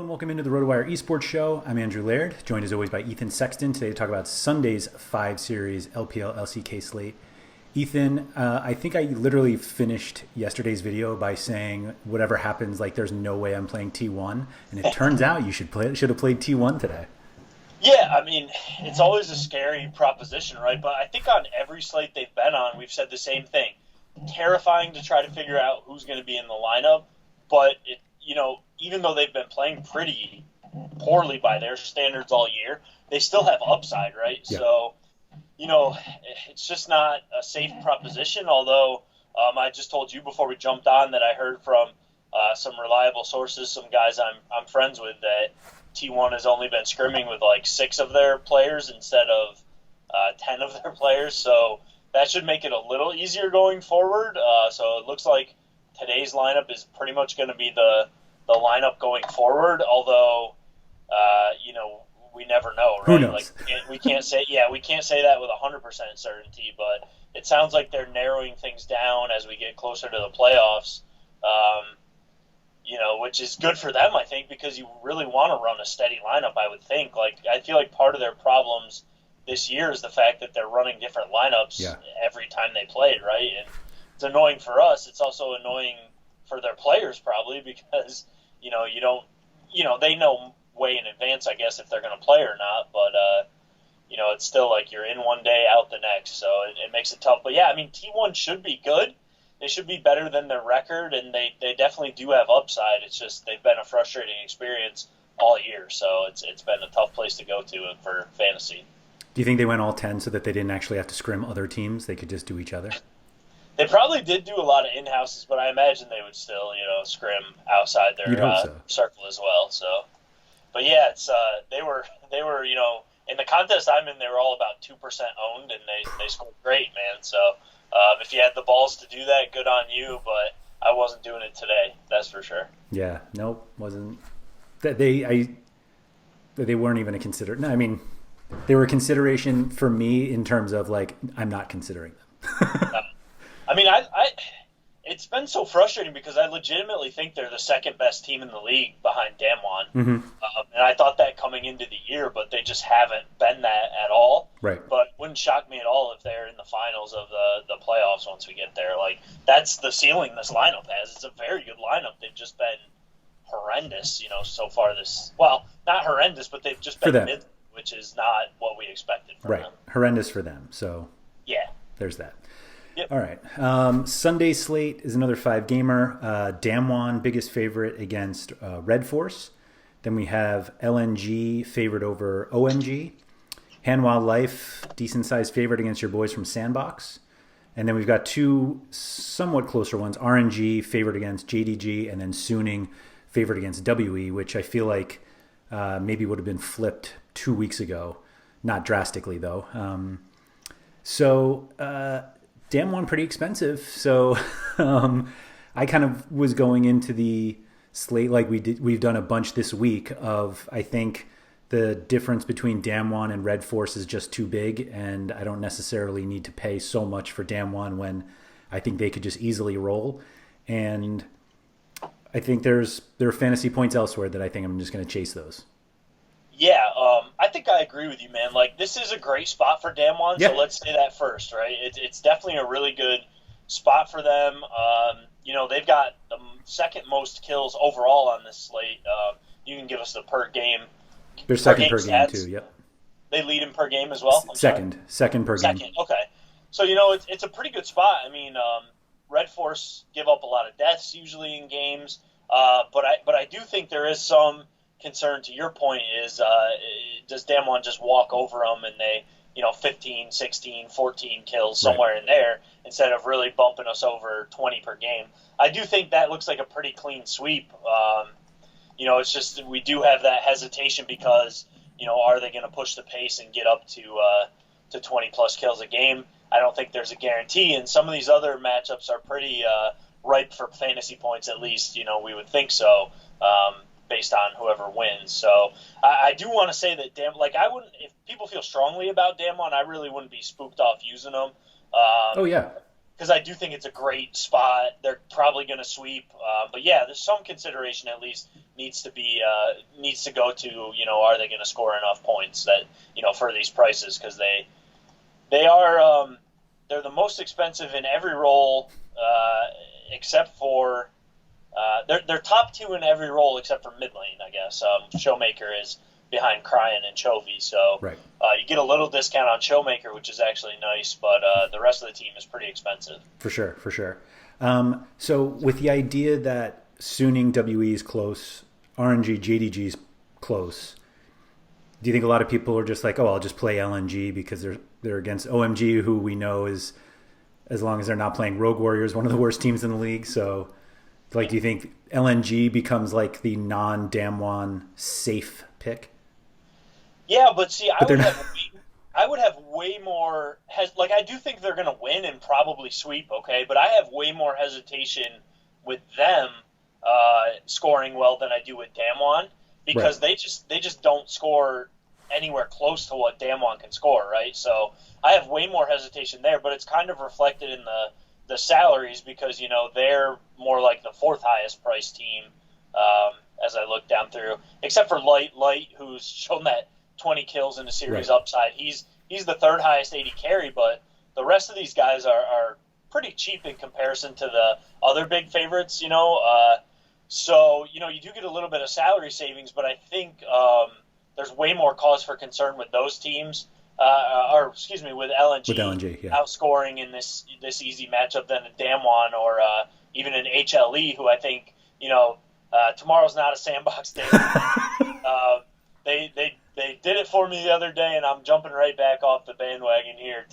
And welcome into the RotoWire esports show. I'm Andrew Laird, joined as always by Ethan Sexton today to talk about Sunday's 5 series LPL LCK slate. Ethan, I think I literally finished yesterday's video by saying whatever happens, like there's no way I'm playing T1, and it turns out you should have played T1 today. Yeah, I mean, it's always a scary proposition, right? But I think on every slate they've been on, we've said the same thing. Terrifying to try to figure out who's going to be in the lineup, but even though they've been playing pretty poorly by their standards all year, they still have upside, right? Yeah. So, it's just not a safe proposition, although I just told you before we jumped on that I heard from some reliable sources, some guys I'm friends with, that T1 has only been scrimming with like 6 of their players instead of 10 of their players, so that should make it a little easier going forward. So it looks like today's lineup is pretty much going to be the lineup going forward, although, we never know, right? Who knows? Like, we can't say that with 100% certainty, but it sounds like they're narrowing things down as we get closer to the playoffs, which is good for them, I think, because you really want to run a steady lineup, I would think. Like, I feel like part of their problems this year is the fact that they're running different lineups every time they play, right? And it's annoying for us. It's also annoying for their players probably because, they know way in advance, I guess, if they're going to play or not. But, it's still like you're in one day, out the next. So it makes it tough. But, yeah, I mean, T1 should be good. They should be better than their record, and they definitely do have upside. It's just they've been a frustrating experience all year. So it's been a tough place to go to for fantasy. Do you think they went all 10 so that they didn't actually have to scrim other teams? They could just do each other? They probably did do a lot of in-houses, but I imagine they would still, scrim outside their circle as well. So, but yeah, it's they were in the contest I'm in, they were all about 2% owned, and they scored great, man. So if you had the balls to do that, good on you. But I wasn't doing it today, that's for sure. Yeah, nope, wasn't. They weren't even a consider. No, I mean, they were a consideration for me in terms of like I'm not considering them. I mean, it's been so frustrating because I legitimately think they're the second best team in the league behind Damwon. Mm-hmm. And I thought that coming into the year, but they just haven't been that at all. Right. But it wouldn't shock me at all if they're in the finals of the playoffs once we get there. Like, that's the ceiling this lineup has. It's a very good lineup. They've just been horrendous, so far this. Well, not horrendous, but they've just been mid, which is not what we expected from them. Right. Horrendous for them. So, yeah. There's that. Yep. All right. Sunday slate is another 5-gamer. Damwon, biggest favorite against Red Force. Then we have LNG favored over OMG. Hanwha Life, decent-sized favorite against your boys from Sandbox. And then we've got 2 somewhat closer ones. RNG favored against JDG, and then Suning favored against WE, which I feel like maybe would have been flipped 2 weeks ago. Not drastically, though. Damwon pretty expensive, so I kind of was going into the slate like we've done a bunch this week of I think the difference between Damwon and Red Force is just too big, and I don't necessarily need to pay so much for Damwon when I think they could just easily roll. And I think there are fantasy points elsewhere that I think I'm just going to chase those. Yeah, I think I agree with you, man. Like, this is a great spot for Damwon, so let's say that first, right? It's definitely a really good spot for them. They've got the second most kills overall on this slate. You can give us the per game. They're second per game, too, yep. They lead in per game as well? Second per game. Second, okay. So, it's a pretty good spot. I mean, Red Force give up a lot of deaths usually in games, but I do think there is some concern to your point is does Damwon just walk over them and they 15, 16, 14 kills somewhere in there instead of really bumping us over 20 per game. I do think that looks like a pretty clean sweep. It's just we do have that hesitation because are they going to push the pace and get up to 20 plus kills a game? I don't think there's a guarantee, and some of these other matchups are pretty ripe for fantasy points, at least we would think so. Based on whoever wins. So I do want to say that I wouldn't, if people feel strongly about Damwon, I really wouldn't be spooked off using them. Because I do think it's a great spot. They're probably going to sweep. But yeah, there's some consideration at least needs to go to, are they going to score enough points that, for these prices, because they are they're the most expensive in every role except for they're top 2 in every role except for mid lane, I guess. Showmaker is behind Cryan and Chovy, so right. You get a little discount on Showmaker, which is actually nice, but the rest of the team is pretty expensive. For sure. So with the idea that Suning WE is close, RNG JDG is close, do you think a lot of people are just like, oh, I'll just play LNG because they're against OMG, who we know is, as long as they're not playing Rogue Warriors, one of the worst teams in the league? So, like, do you think LNG becomes like the non-Damwon safe pick? Yeah, but see, I would have way more. I do think they're going to win and probably sweep. Okay, but I have way more hesitation with them scoring well than I do with Damwon, because right. they just don't score anywhere close to what Damwon can score, right? So I have way more hesitation there, but it's kind of reflected in the salaries, because they're more like the 4th highest priced team as I look down through, except for Light, who's shown that 20 kills in the series right. upside. He's the 3rd highest AD carry, but the rest of these guys are pretty cheap in comparison to the other big favorites, So, you do get a little bit of salary savings, but I think there's way more cause for concern with those teams, with LNG, yeah. outscoring in this easy matchup than a Damwon or even an HLE, who I think, tomorrow's not a sandbox day. They did it for me the other day, and I'm jumping right back off the bandwagon here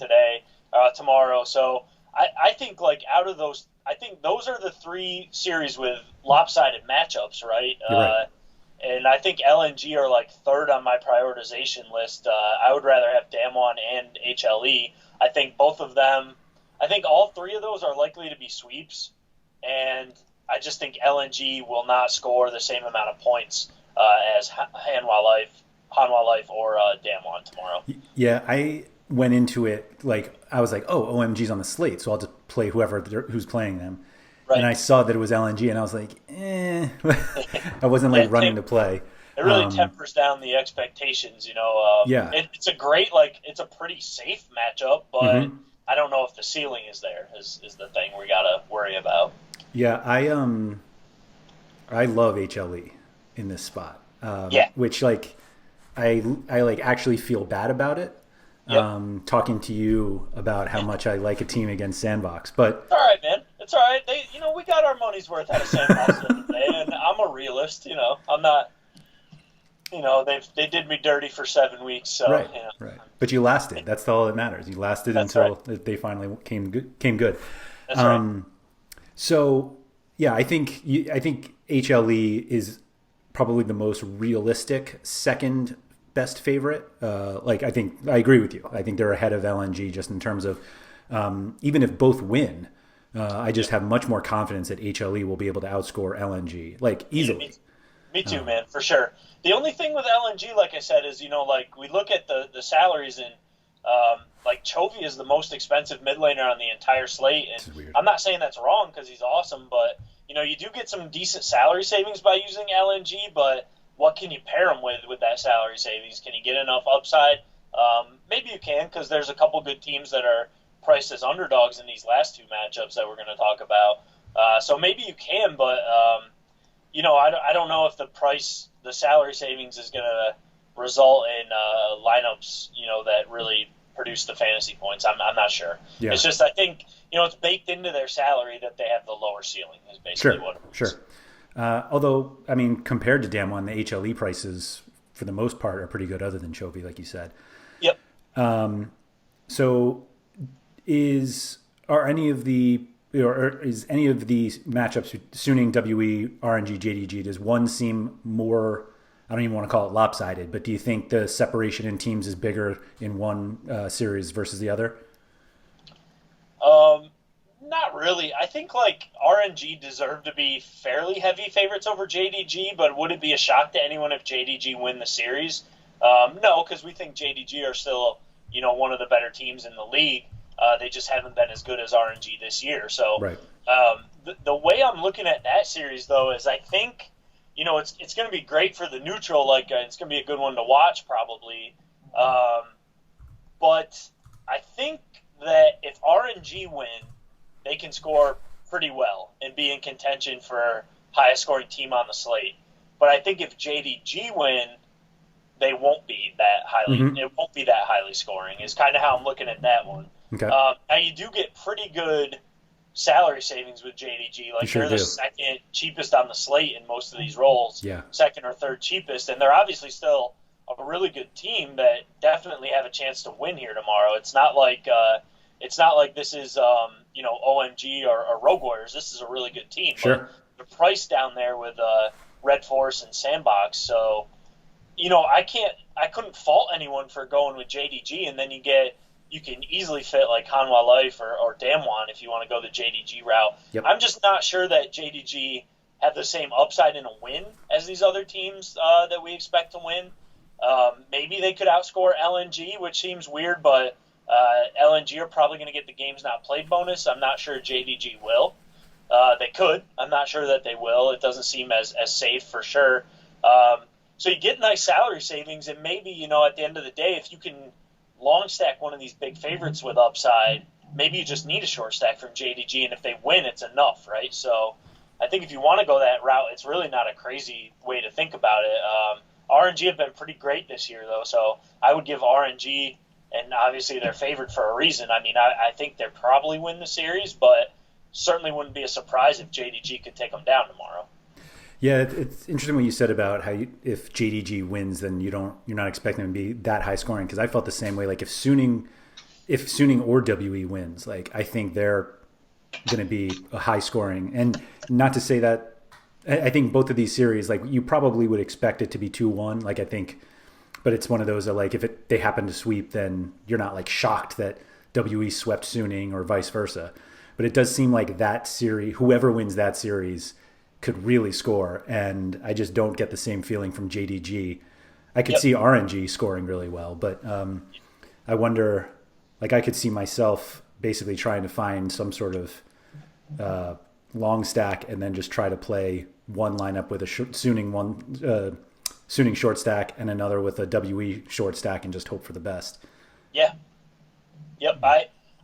tomorrow. So I think, out of those, I think those are the 3 series with lopsided matchups, right? Right. And I think LNG are 3rd on my prioritization list. I would rather have Damwon and HLE. I think both of them, I think all 3 of those are likely to be sweeps, and I just think LNG will not score the same amount of points as Hanwha Life or Damwon tomorrow. Yeah, I went into it I was like, oh, OMG's on the slate, so I'll just play who's playing them. Right. And I saw that it was LNG, and I was like, I wasn't running to play. It really tempers down the expectations, Yeah. It's a great, it's a pretty safe matchup, but mm-hmm. I don't know if the ceiling is there, is the thing we got to worry about. Yeah, I love HLE in this spot. Which, I actually feel bad about it. Yep. Talking to you about how much I like a team against Sandbox, but it's all right, man. It's all right. We got our money's worth out of Sandbox the other day, and I'm a realist. I'm not. They did me dirty for 7 weeks, so right. But you lasted. That's all that matters. You lasted until they finally came good. That's right. So yeah, I think HLE is probably the most realistic second best favorite. I think I agree with you. I think they're ahead of LNG just in terms of even if both win, I just have much more confidence that HLE will be able to outscore LNG easily. Me too, man, for sure. The only thing with LNG, like I said, is we look at the salaries, and Chovy is the most expensive mid laner on the entire slate, and I'm not saying that's wrong because he's awesome, but you do get some decent salary savings by using LNG, but what can you pair him with that salary savings? Can you get enough upside? Maybe you can, because there's a couple good teams that are priced as underdogs in these last 2 matchups that we're going to talk about. So maybe you can, but I don't know if the salary savings is going to result in lineups, that really produce the fantasy points. I'm not sure. Yeah. It's just, I think, it's baked into their salary that they have the lower ceiling is basically what it is. Sure. Although, I mean, compared to Damwon, the HLE prices, for the most part, are pretty good, other than Chovy, like you said. Yep. So, is any of the matchups, Suning, WE, RNG, JDG, does one seem more, I don't even want to call it lopsided, but do you think the separation in teams is bigger in one series versus the other? Not really. I think RNG deserve to be fairly heavy favorites over JDG, but would it be a shock to anyone if JDG win the series? No, because we think JDG are still, one of the better teams in the league. They just haven't been as good as RNG this year. So right. The way I'm looking at that series, though, is I think it's going to be great for the neutral. Like it's going to be a good one to watch probably. But I think that if RNG win, they can score pretty well and be in contention for highest scoring team on the slate. But I think if JDG win, they won't be that highly. Mm-hmm. It won't be that highly scoring. Is kind of how I'm looking at that one. Okay. Now you do get pretty good salary savings with JDG. Like sure they're the do. second cheapest on the slate in most of these roles. Yeah. Second or third cheapest, and they're obviously still a really good team that definitely have a chance to win here tomorrow. It's not like this is OMG or Rogue Warriors. This is a really good team. Sure. But they're priced down there with Red Force and Sandbox. So, I couldn't fault anyone for going with JDG, and then you can easily fit like Hanwha Life or Damwon if you want to go the JDG route. Yep. I'm just not sure that JDG have the same upside in a win as these other teams that we expect to win. Maybe they could outscore LNG, which seems weird, but LNG are probably going to get the games not played bonus. I'm not sure JDG will. They could. I'm not sure that they will. It doesn't seem as safe for sure. So you get nice salary savings, and maybe, at the end of the day, if you can long stack one of these big favorites with upside, maybe you just need a short stack from JDG, and if they win, it's enough, right? So I think if you want to go that route, it's really not a crazy way to think about it. RNG have been pretty great this year, though, so I would give RNG, and obviously they're favored for a reason. I mean, I think they'll probably win the series, but certainly wouldn't be a surprise if JDG could take them down tomorrow. Yeah, it's interesting what you said about how if JDG wins, then you're not expecting them to be that high scoring. Because I felt the same way. Like if Suning or WE wins, like I think they're going to be a high scoring. And not to say that I think both of these series, like you probably would expect it to be 2-1. Like I think, but it's one of those that like if they happen to sweep, then you're not like shocked that WE swept Suning or vice versa. But it does seem like that series, whoever wins that series, could really score, and I just don't get the same feeling from JDG. I could see RNG scoring really well, but I wonder, like I could see myself basically trying to find some sort of long stack and then just try to play one lineup with a Suning short stack and another with a WE short stack and just hope for the best. Yeah. Yep.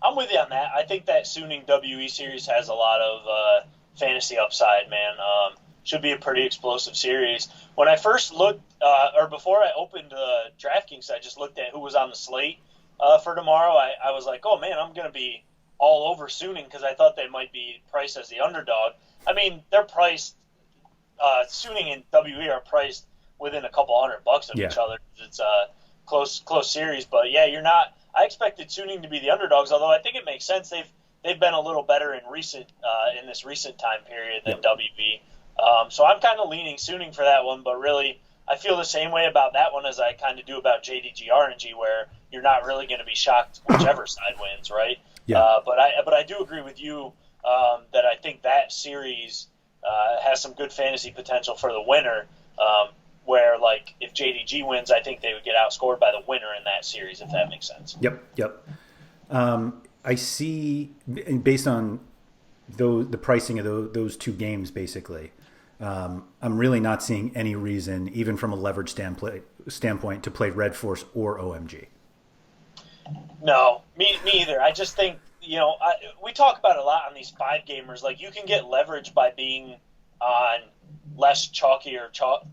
I'm with you on that. I think that Suning WE series has a lot of fantasy upside, man. Should be a pretty explosive series. When I first looked, or before I opened DraftKings, I just looked at who was on the slate for tomorrow. I was like, oh man, I'm going to be all over Suning because I thought they might be priced as the underdog. I mean, they're priced, Suning and WE are priced within a couple $100 of each other. It's a close series, but yeah, I expected Suning to be the underdogs, although I think it makes sense. They've been a little better in this recent time period than WB. So I'm kind of leaning Suning for that one, but really I feel the same way about that one as I kind of do about JDG RNG, where you're not really going to be shocked whichever side wins, right? Yeah. But I do agree with you that I think that series has some good fantasy potential for the winner. Where like if JDG wins, I think they would get outscored by the winner in that series, if that makes sense. Yep. I see, based on the pricing of those two games, basically, I'm really not seeing any reason, even from a leverage standpoint, to play Red Force or OMG. No, me either. I just think, we talk about it a lot on these 5-gamers. Like, you can get leverage by being on less chalky or chalk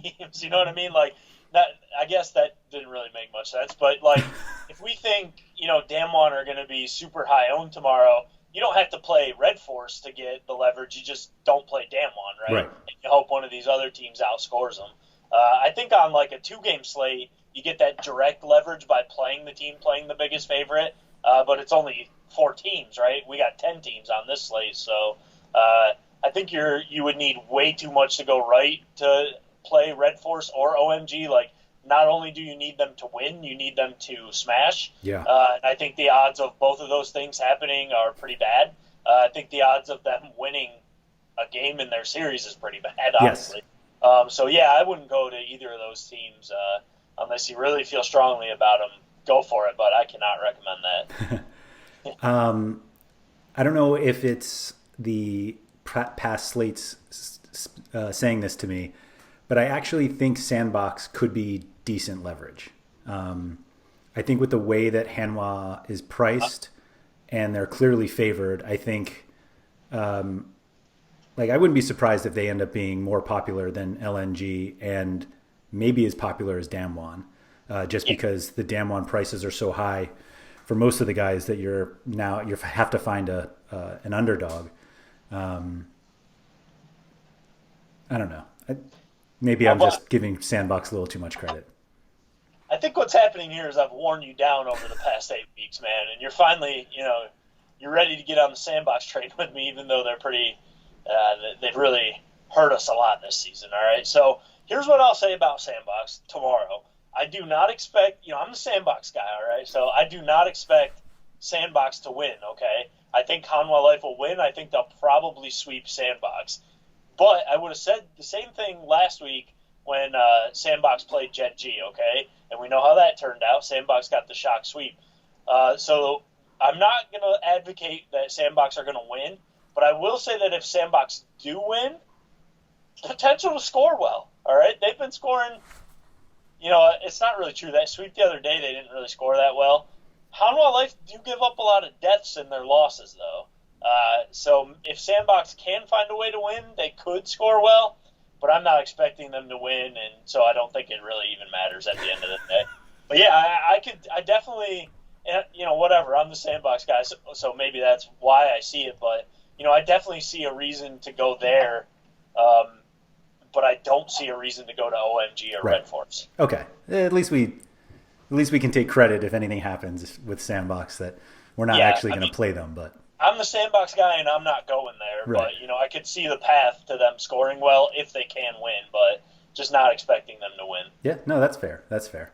teams. You know what I mean? Like, that, I guess that didn't really make much sense. But, like, if we think, Damwon are going to be super high owned tomorrow, you don't have to play Red Force to get the leverage. You just don't play Damwon, right? And you hope one of these other teams outscores them. I think on, like, a 2-game slate, you get that direct leverage by playing the team playing the biggest favorite. But it's only 4 teams, right? We got 10 teams on this slate. So I think you would need way too much to go right to play Red Force or OMG. Like, not only do you need them to win, you need them to smash. Yeah. And I think the odds of both of those things happening are pretty bad. I think the odds of them winning a game in their series is pretty bad, honestly. Yes. So, yeah, I wouldn't go to either of those teams unless you really feel strongly about them. Go for it, but I cannot recommend that. I don't know if it's the past slates saying this to me, but I actually think Sandbox could be decent leverage. I think with the way that Hanwha is priced and they're clearly favored, I think like I wouldn't be surprised if they end up being more popular than LNG and maybe as popular as Damwon, just because the Damwon prices are so high for most of the guys that you have to find an underdog. I don't know. Maybe I'm just giving Sandbox a little too much credit. I think what's happening here is I've worn you down over the past 8 weeks, man, and you're finally, you're ready to get on the Sandbox train with me, even though they're pretty, they've really hurt us a lot this season, all right? So here's what I'll say about Sandbox tomorrow. I do not expect, I'm the Sandbox guy, all right? So I do not expect Sandbox to win, okay? I think Hanwha Life will win. I think they'll probably sweep Sandbox. But I would have said the same thing last week when Sandbox played Gen G, okay? And we know how that turned out. Sandbox got the shock sweep. So I'm not going to advocate that Sandbox are going to win, but I will say that if Sandbox do win, potential to score well, all right? They've been scoring, it's not really true. That sweep the other day, they didn't really score that well. Hanwha Life do give up a lot of deaths in their losses, though. So if Sandbox can find a way to win, they could score well, but I'm not expecting them to win, and so I don't think it really even matters at the end of the day. But yeah, I definitely, whatever. I'm the Sandbox guy, so maybe that's why I see it. But I definitely see a reason to go there, but I don't see a reason to go to OMG or Red Force. Okay, at least we can take credit if anything happens with Sandbox that we're not actually going to play them, but. I'm the Sandbox guy, and I'm not going there. Right. But, I could see the path to them scoring well if they can win, but just not expecting them to win. Yeah, no, that's fair. That's fair.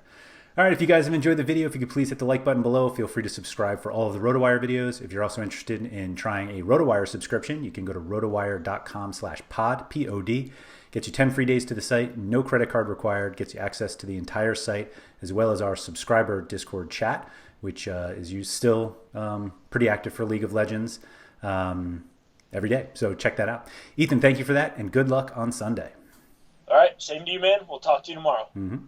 All right, if you guys have enjoyed the video, if you could please hit the like button below. Feel free to subscribe for all of the RotoWire videos. If you're also interested in trying a RotoWire subscription, you can go to rotowire.com/pod, P-O-D. Gets you 10 free days to the site, no credit card required, gets you access to the entire site, as well as our subscriber Discord chat, which is still pretty active for League of Legends every day. So check that out. Ethan, thank you for that, and good luck on Sunday. All right, same to you, man. We'll talk to you tomorrow. Mm-hmm.